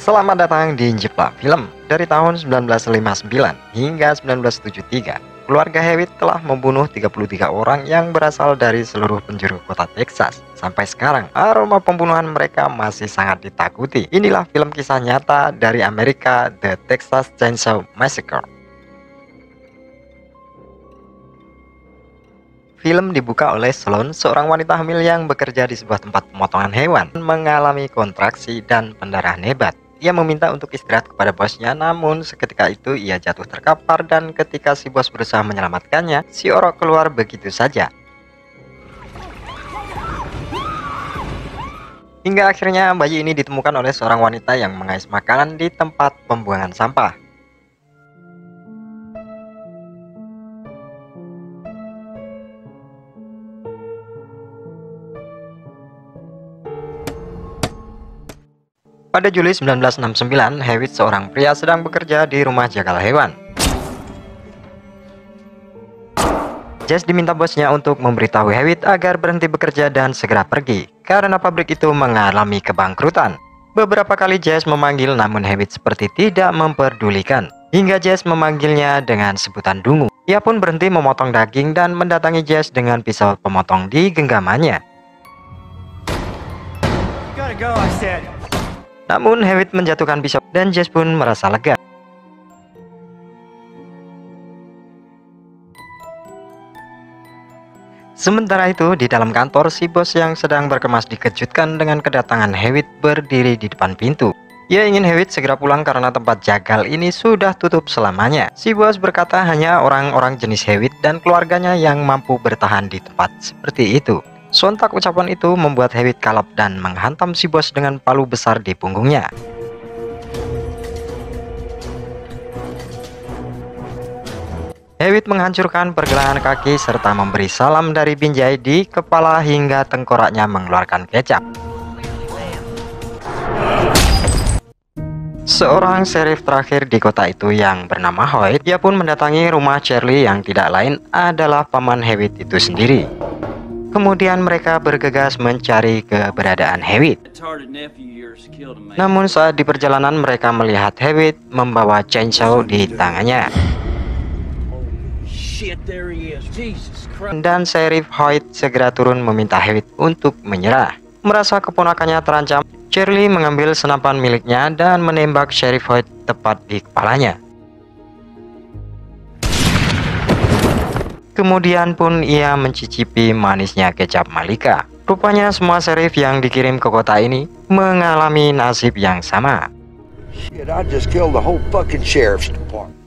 Selamat datang di Jeplak Film. Dari tahun 1959 hingga 1973, keluarga Hewitt telah membunuh 33 orang yang berasal dari seluruh penjuru kota Texas. Sampai sekarang, aroma pembunuhan mereka masih sangat ditakuti. Inilah film kisah nyata dari Amerika, The Texas Chainsaw Massacre. Film dibuka oleh Sloan, seorang wanita hamil yang bekerja di sebuah tempat pemotongan hewan, mengalami kontraksi dan pendarahan hebat. Ia meminta untuk istirahat kepada bosnya, namun seketika itu ia jatuh terkapar dan ketika si bos berusaha menyelamatkannya, si orok keluar begitu saja. Hingga akhirnya bayi ini ditemukan oleh seorang wanita yang mengais makanan di tempat pembuangan sampah. Pada Juli 1969, Hewitt, seorang pria, sedang bekerja di rumah jagal hewan. Jess diminta bosnya untuk memberitahu Hewitt agar berhenti bekerja dan segera pergi, karena pabrik itu mengalami kebangkrutan. Beberapa kali Jess memanggil, namun Hewitt seperti tidak memperdulikan, hingga Jess memanggilnya dengan sebutan dungu. Ia pun berhenti memotong daging dan mendatangi Jess dengan pisau pemotong di genggamannya. Namun Hewitt menjatuhkan pisau dan Jess pun merasa lega. Sementara itu, di dalam kantor, si bos yang sedang berkemas dikejutkan dengan kedatangan Hewitt berdiri di depan pintu. Ia ingin Hewitt segera pulang karena tempat jagal ini sudah tutup selamanya. Si bos berkata hanya orang-orang jenis Hewitt dan keluarganya yang mampu bertahan di tempat seperti itu. Sontak ucapan itu membuat Hewitt kalap dan menghantam si bos dengan palu besar di punggungnya. Hewitt menghancurkan pergelangan kaki serta memberi salam dari binjai di kepala hingga tengkoraknya mengeluarkan kecap. Seorang sheriff terakhir di kota itu yang bernama Hoyt, ia pun mendatangi rumah Charlie yang tidak lain adalah paman Hewitt itu sendiri. Kemudian mereka bergegas mencari keberadaan Hewitt. Namun saat di perjalanan mereka melihat Hewitt membawa chainsaw di tangannya. Dan Sheriff Hoyt segera turun meminta Hewitt untuk menyerah. Merasa keponakannya terancam, Charlie mengambil senapan miliknya dan menembak Sheriff Hoyt tepat di kepalanya. Kemudian pun ia mencicipi manisnya kecap Malika. Rupanya semua sheriff yang dikirim ke kota ini mengalami nasib yang sama.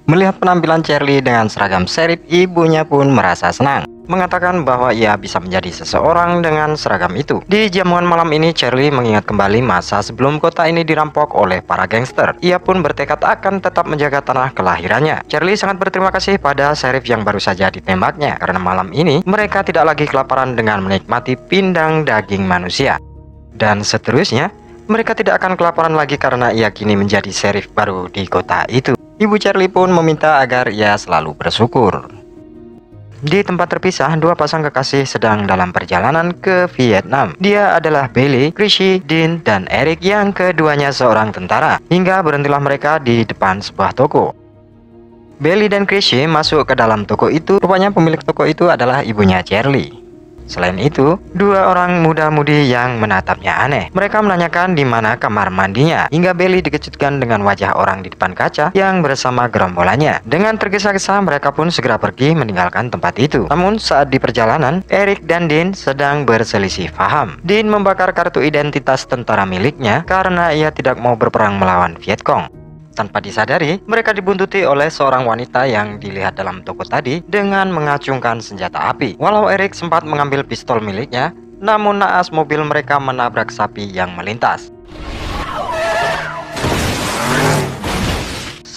Melihat penampilan Charlie dengan seragam sheriff, ibunya pun merasa senang, mengatakan bahwa ia bisa menjadi seseorang dengan seragam itu. Di jamuan malam ini, Charlie mengingat kembali masa sebelum kota ini dirampok oleh para gangster. Ia pun bertekad akan tetap menjaga tanah kelahirannya. Charlie sangat berterima kasih pada sheriff yang baru saja ditembaknya, karena malam ini mereka tidak lagi kelaparan dengan menikmati pindang daging manusia. Dan seterusnya, mereka tidak akan kelaparan lagi karena ia kini menjadi sheriff baru di kota itu. Ibu Charlie pun meminta agar ia selalu bersyukur. Di tempat terpisah, dua pasang kekasih sedang dalam perjalanan ke Vietnam. Dia adalah Bailey, Chrissy, Dean, dan Eric yang keduanya seorang tentara. Hingga berhentilah mereka di depan sebuah toko. Bailey dan Chrissy masuk ke dalam toko itu. Rupanya pemilik toko itu adalah ibunya Charlie. Selain itu, dua orang muda-mudi yang menatapnya aneh. Mereka menanyakan di mana kamar mandinya, hingga Bailey dikejutkan dengan wajah orang di depan kaca yang bersama gerombolannya. Dengan tergesa-gesa, mereka pun segera pergi meninggalkan tempat itu. Namun saat di perjalanan, Eric dan Dean sedang berselisih paham. Dean membakar kartu identitas tentara miliknya karena ia tidak mau berperang melawan Vietcong. Tanpa disadari, mereka dibuntuti oleh seorang wanita yang dilihat dalam toko tadi dengan mengacungkan senjata api. Walau Eric sempat mengambil pistol miliknya, namun naas mobil mereka menabrak sapi yang melintas.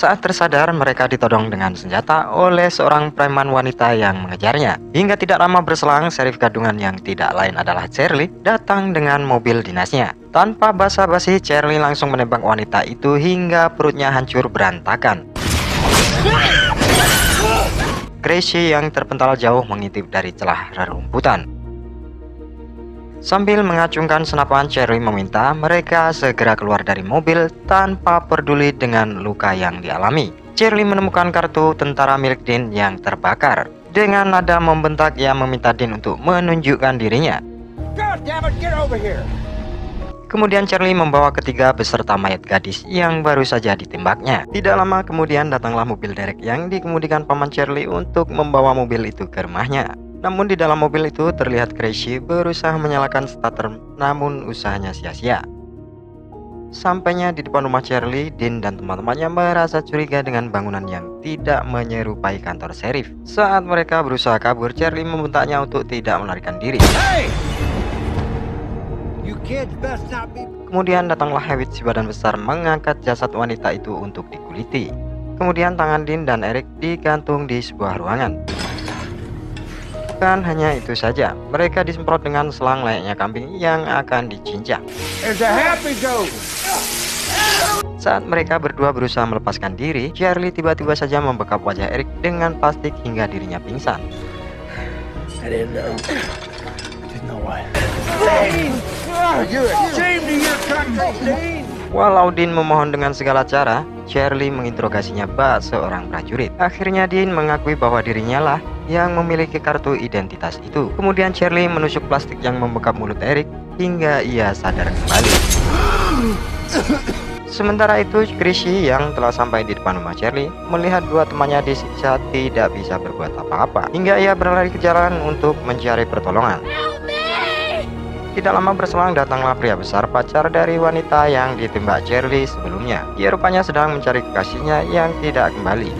Saat tersadar, mereka ditodong dengan senjata oleh seorang preman wanita yang mengejarnya. Hingga tidak lama berselang, sheriff gadungan yang tidak lain adalah Charlie datang dengan mobil dinasnya. Tanpa basa-basi, Charlie langsung menembak wanita itu hingga perutnya hancur berantakan. Chrissy yang terpental jauh mengintip dari celah rerumputan. Sambil mengacungkan senapan, Charlie meminta mereka segera keluar dari mobil tanpa peduli dengan luka yang dialami. Charlie menemukan kartu tentara milik Dean yang terbakar. Dengan nada membentak, ia meminta Dean untuk menunjukkan dirinya. God damn it, get over here. Kemudian Charlie membawa ketiga beserta mayat gadis yang baru saja ditembaknya. Tidak lama kemudian datanglah mobil Derek yang dikemudikan paman Charlie untuk membawa mobil itu ke rumahnya. Namun di dalam mobil itu terlihat Gracie berusaha menyalakan starter, namun usahanya sia-sia. Sampainya di depan rumah Charlie, Dean dan teman-temannya merasa curiga dengan bangunan yang tidak menyerupai kantor sheriff. Saat mereka berusaha kabur, Charlie membentaknya untuk tidak melarikan diri. Hey! You kids best not be... Kemudian datanglah Hewitt, si badan besar, mengangkat jasad wanita itu untuk dikuliti. Kemudian tangan Dean dan Eric digantung di sebuah ruangan. Bukan hanya itu saja, mereka disemprot dengan selang layaknya kambing yang akan dicincang. There's a happy goat. Saat mereka berdua berusaha melepaskan diri, Charlie tiba-tiba saja membekap wajah Eric dengan plastik hingga dirinya pingsan. I didn't know. Didn't know what. Dean! Oh, you're a shame to your country, Dean! Walau Dean memohon dengan segala cara, Charlie menginterogasinya bak seorang prajurit. Akhirnya Dean mengakui bahwa dirinya lah yang memiliki kartu identitas itu. Kemudian Charlie menusuk plastik yang membekap mulut Eric hingga ia sadar kembali. Sementara itu, Gracie yang telah sampai di depan rumah Charlie melihat dua temannya disiksa tidak bisa berbuat apa-apa, hingga ia berlari ke jalan untuk mencari pertolongan. Tidak lama berselang datanglah pria besar, pacar dari wanita yang ditembak Charlie sebelumnya. Ia rupanya sedang mencari kekasihnya yang tidak kembali.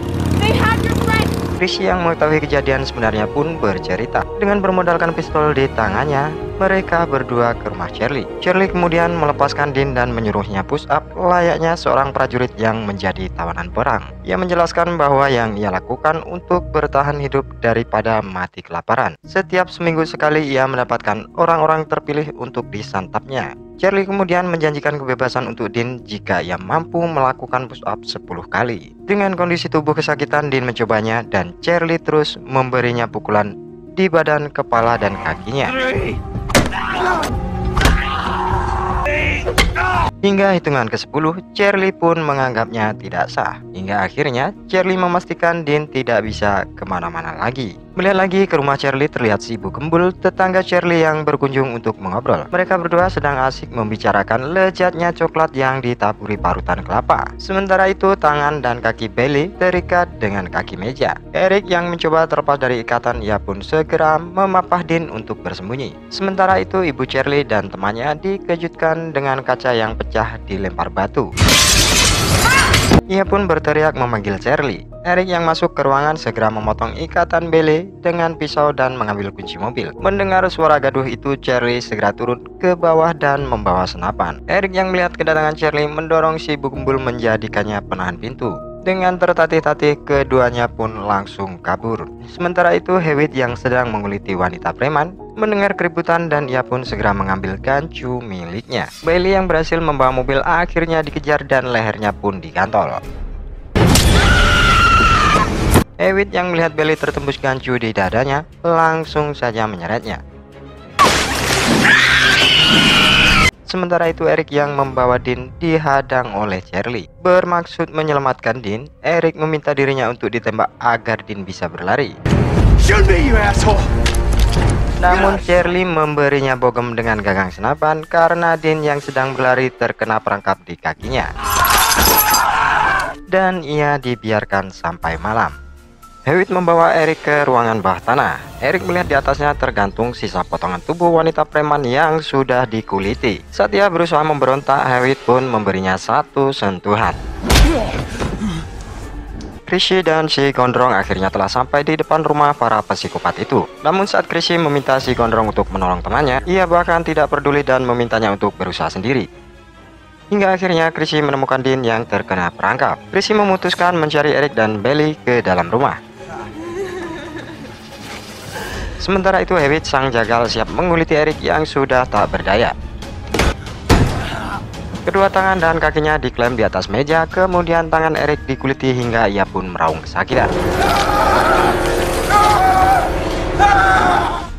Gracie yang mengetahui kejadian sebenarnya pun bercerita. Dengan bermodalkan pistol di tangannya, mereka berdua ke rumah Charlie. Charlie kemudian melepaskan Dean dan menyuruhnya push up layaknya seorang prajurit yang menjadi tawanan perang. Ia menjelaskan bahwa yang ia lakukan untuk bertahan hidup daripada mati kelaparan. Setiap seminggu sekali ia mendapatkan orang-orang terpilih untuk disantapnya. Charlie kemudian menjanjikan kebebasan untuk Dean jika ia mampu melakukan push up 10 kali. Dengan kondisi tubuh kesakitan, Dean mencobanya dan Charlie terus memberinya pukulan di badan, kepala, dan kakinya. Hingga hitungan ke-10, Charlie pun menganggapnya tidak sah. Hingga akhirnya Charlie memastikan Dean tidak bisa kemana-mana lagi. Melihat lagi ke rumah Charlie, terlihat si ibu gembul, tetangga Charlie yang berkunjung untuk mengobrol. Mereka berdua sedang asik membicarakan lezatnya coklat yang ditaburi parutan kelapa. Sementara itu, tangan dan kaki Bailey terikat dengan kaki meja. Eric yang mencoba terlepas dari ikatan, ia pun segera memapah Dean untuk bersembunyi. Sementara itu, ibu Charlie dan temannya dikejutkan dengan kaca yang pecah dilempar batu. Ia pun berteriak memanggil Charlie. Eric yang masuk ke ruangan segera memotong ikatan Bailey dengan pisau dan mengambil kunci mobil. Mendengar suara gaduh itu, Charlie segera turun ke bawah dan membawa senapan. Eric yang melihat kedatangan Charlie mendorong si ibu gembul menjadikannya penahan pintu. Dengan tertatih-tatih, keduanya pun langsung kabur. Sementara itu, Hewitt yang sedang menguliti wanita preman mendengar keributan dan ia pun segera mengambil gancu miliknya. Bailey yang berhasil membawa mobil akhirnya dikejar dan lehernya pun digantol. Hewitt yang melihat Bailey tertembus gancu di dadanya langsung saja menyeretnya. Sementara itu, Eric yang membawa Dean dihadang oleh Charlie. Bermaksud menyelamatkan Dean, Eric meminta dirinya untuk ditembak agar Dean bisa berlari. Shoot me, you asshole! Namun Charlie memberinya bogem dengan gagang senapan karena Dean yang sedang berlari terkena perangkap di kakinya. Dan ia dibiarkan sampai malam. Hewitt membawa Eric ke ruangan bawah tanah. Eric melihat di atasnya tergantung sisa potongan tubuh wanita preman yang sudah dikuliti. Saat ia berusaha memberontak, Hewitt pun memberinya satu sentuhan. Gracie dan si gondrong akhirnya telah sampai di depan rumah para psikopat itu. Namun saat Gracie meminta si gondrong untuk menolong temannya, ia bahkan tidak peduli dan memintanya untuk berusaha sendiri. Hingga akhirnya Gracie menemukan Dean yang terkena perangkap. Gracie memutuskan mencari Eric dan Bailey ke dalam rumah. Sementara itu, Hewitt sang jagal siap menguliti Eric yang sudah tak berdaya. Kedua tangan dan kakinya diklaim di atas meja, kemudian tangan Eric dikuliti hingga ia pun meraung kesakitan.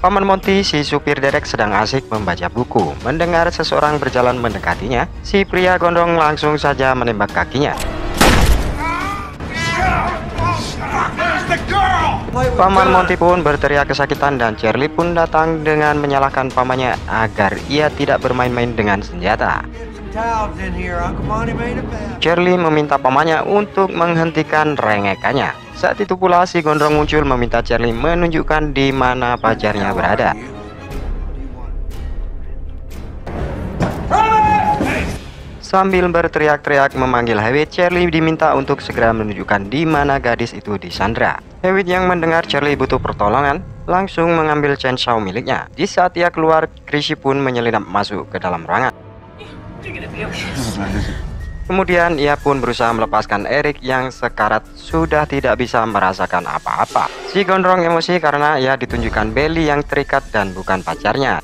Paman Monty, si supir derek, sedang asik membaca buku. Mendengar seseorang berjalan mendekatinya, si pria gondrong langsung saja menembak kakinya. Paman Monty pun berteriak kesakitan dan Charlie pun datang dengan menyalahkan pamannya agar ia tidak bermain-main dengan senjata. Charlie meminta pamannya untuk menghentikan rengekannya. Saat itu pula si gondrong muncul meminta Charlie menunjukkan di mana pacarnya berada. Sambil berteriak-teriak memanggil Hewitt, Charlie diminta untuk segera menunjukkan di mana gadis itu disandra. Hewitt yang mendengar Charlie butuh pertolongan, langsung mengambil chainsaw miliknya. Di saat ia keluar, Chrissy pun menyelinap masuk ke dalam ruangan. Kemudian ia pun berusaha melepaskan Eric yang sekarat sudah tidak bisa merasakan apa-apa. Si gondrong emosi karena ia ditunjukkan Bailey yang terikat dan bukan pacarnya.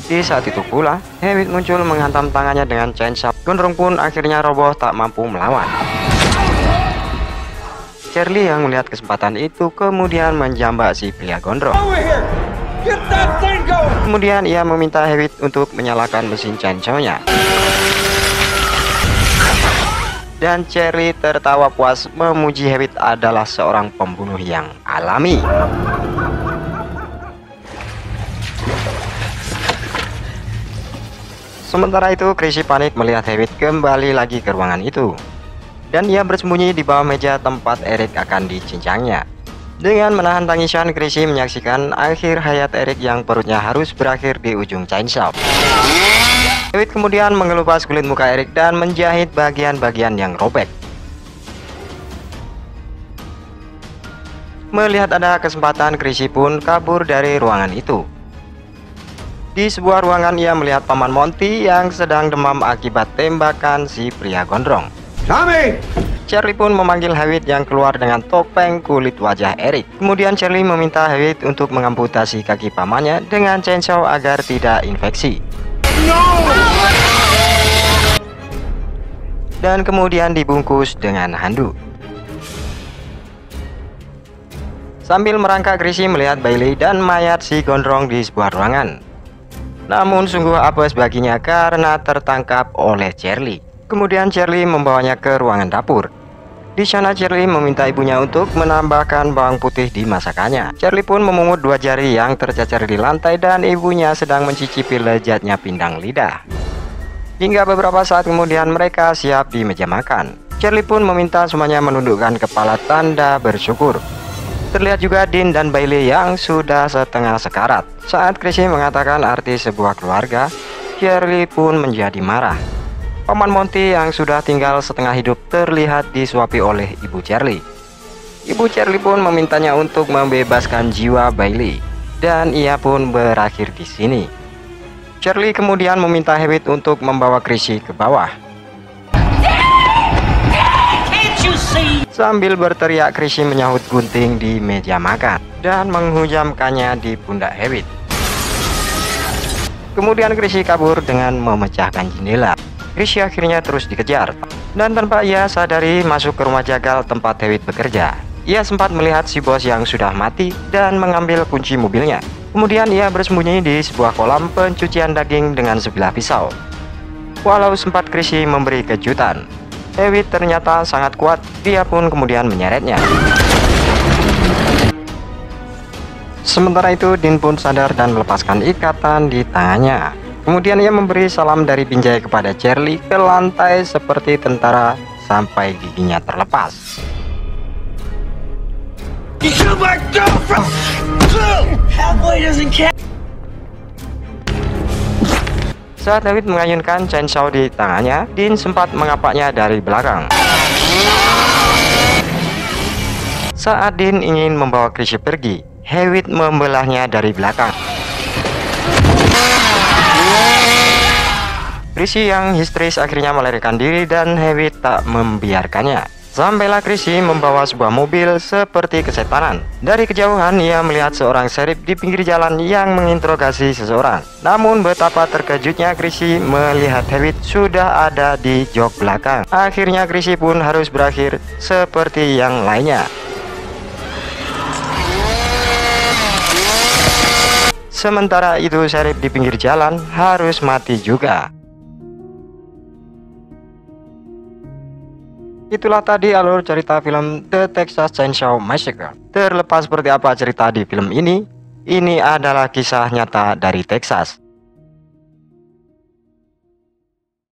Di saat itu pula, Hewitt muncul menghantam tangannya dengan chainsaw. Gondrong pun akhirnya roboh tak mampu melawan. Charlie yang melihat kesempatan itu kemudian menjambak si pria gondrong. Kemudian ia meminta Hewitt untuk menyalakan mesin chainsaw-nya. Dan Charlie tertawa puas memuji Hewitt adalah seorang pembunuh yang alami. Sementara itu, Chrissy panik melihat Hewitt kembali lagi ke ruangan itu. Dan ia bersembunyi di bawah meja tempat Eric akan dicincangnya. Dengan menahan tangisan, Chrissy menyaksikan akhir hayat Eric yang perutnya harus berakhir di ujung chainsaw. Hewitt kemudian mengelupas kulit muka Eric dan menjahit bagian-bagian yang robek. Melihat ada kesempatan, Chrissy pun kabur dari ruangan itu. Di sebuah ruangan ia melihat Paman Monty yang sedang demam akibat tembakan si pria gondrong. Tommy! Charlie pun memanggil Hewitt yang keluar dengan topeng kulit wajah Eric. Kemudian Charlie meminta Hewitt untuk mengamputasi kaki pamannya dengan chainsaw agar tidak infeksi. No! Dan kemudian dibungkus dengan handuk. Sambil merangkak, Chrissy melihat Bailey dan mayat si gondrong di sebuah ruangan. Namun sungguh apes baginya karena tertangkap oleh Charlie. Kemudian Charlie membawanya ke ruangan dapur. Di sana Charlie meminta ibunya untuk menambahkan bawang putih di masakannya. Charlie pun memungut 2 jari yang tercecer di lantai dan ibunya sedang mencicipi lezatnya pindang lidah. Hingga beberapa saat kemudian mereka siap di meja makan. Charlie pun meminta semuanya menundukkan kepala tanda bersyukur. Terlihat juga Dean dan Bailey yang sudah setengah sekarat. Saat Chrissy mengatakan arti sebuah keluarga, Charlie pun menjadi marah. Paman Monty yang sudah tinggal setengah hidup terlihat disuapi oleh ibu Charlie. Ibu Charlie pun memintanya untuk membebaskan jiwa Bailey, dan ia pun berakhir di sini. Charlie kemudian meminta Hewitt untuk membawa Chrissy ke bawah. Sambil berteriak, Chrissy menyahut gunting di meja makan dan menghujamkannya di pundak Hewitt. Kemudian Chrissy kabur dengan memecahkan jendela. Chrissy akhirnya terus dikejar dan tanpa ia sadari masuk ke rumah jagal tempat Hewitt bekerja. Ia sempat melihat si bos yang sudah mati dan mengambil kunci mobilnya. Kemudian ia bersembunyi di sebuah kolam pencucian daging dengan sebilah pisau. Walau sempat Chrissy memberi kejutan, Hewitt ternyata sangat kuat, dia pun kemudian menyeretnya. Sementara itu Dean pun sadar dan melepaskan ikatan di tangannya. Kemudian ia memberi salam dari binjai kepada Charlie ke lantai seperti tentara sampai giginya terlepas. Saat Hewitt mengayunkan chainsaw di tangannya, Dean sempat mengapaknya dari belakang. Saat Dean ingin membawa Chrissy pergi, Hewitt membelahnya dari belakang. Chrissy yang histeris akhirnya melarikan diri dan Hewitt tak membiarkannya. Sampailah Chrissy membawa sebuah mobil seperti kesetanan. Dari kejauhan ia melihat seorang sheriff di pinggir jalan yang menginterogasi seseorang. Namun betapa terkejutnya Chrissy melihat Hewitt sudah ada di jok belakang. Akhirnya Chrissy pun harus berakhir seperti yang lainnya. Sementara itu Sheriff di pinggir jalan harus mati juga. Itulah tadi alur cerita film The Texas Chainsaw Massacre. Terlepas seperti apa cerita di film ini adalah kisah nyata dari Texas.